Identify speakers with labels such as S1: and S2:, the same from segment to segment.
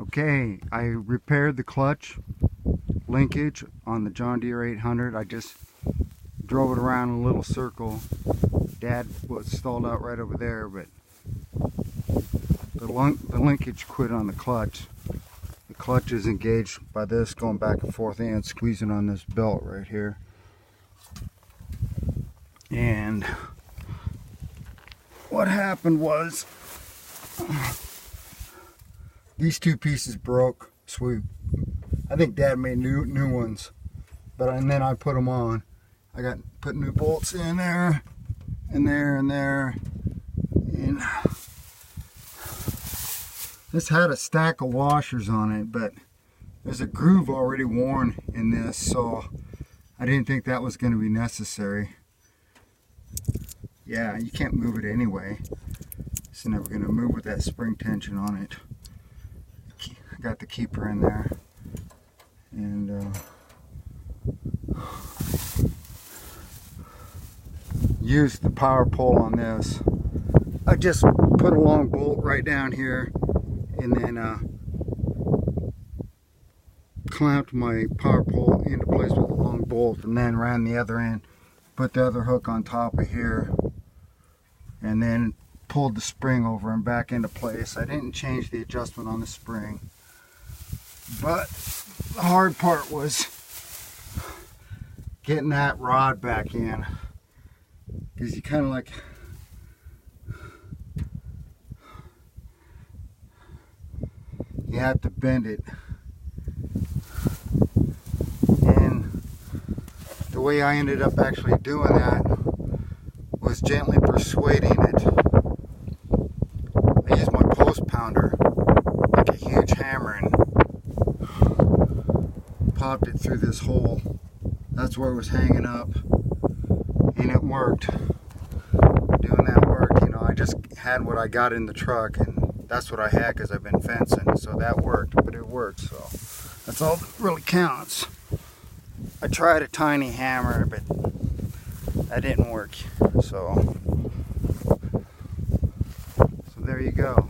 S1: Okay, I repaired the clutch linkage on the John Deere 800. I just drove it around in a little circle. Dad was stalled out right over there, but the linkage quit on the clutch. The clutch is engaged by this going back and forth and squeezing on this belt right here. And what happened was these two pieces broke. So I think Dad made new ones, and then I put them on. I put new bolts in there, and there, and there, and this had a stack of washers on it, but there's a groove already worn in this, so I didn't think that was going to be necessary. Yeah, you can't move it anyway. It's never going to move with that spring tension on it. I got the keeper in there, and used the power pole on this. I just put a long bolt right down here, and then clamped my power pole into place with a long bolt, and then ran the other end, put the other hook on top of here, and then pulled the spring over and back into place. I didn't change the adjustment on the spring, but the hard part was getting that rod back in, because you kind of like you have to bend it, and the way I ended up actually doing that was gently persuading it. I used my post pounder, like a huge hammer, and popped it through this hole. That's where it was hanging up, and it worked. Doing that worked, you know. I just had what I got in the truck, and that's what I had because I've been fencing, so that worked. But it worked, so that's all that really counts. I tried a tiny hammer, but that didn't work. So there you go.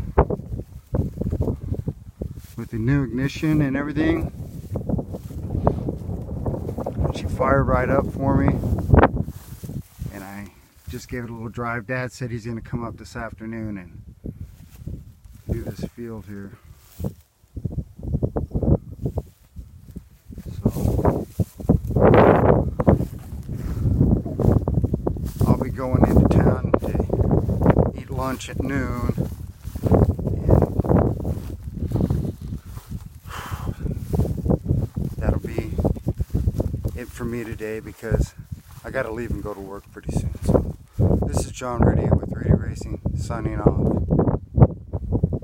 S1: With the new ignition and everything, she fired right up for me, and I just gave it a little drive. Dad said he's going to come up this afternoon and do this field here. So I'll be going into town to eat lunch at noon. That'll be it for me today, because I gotta leave and go to work pretty soon. So this is John Riddy with Riddy Racing, signing off.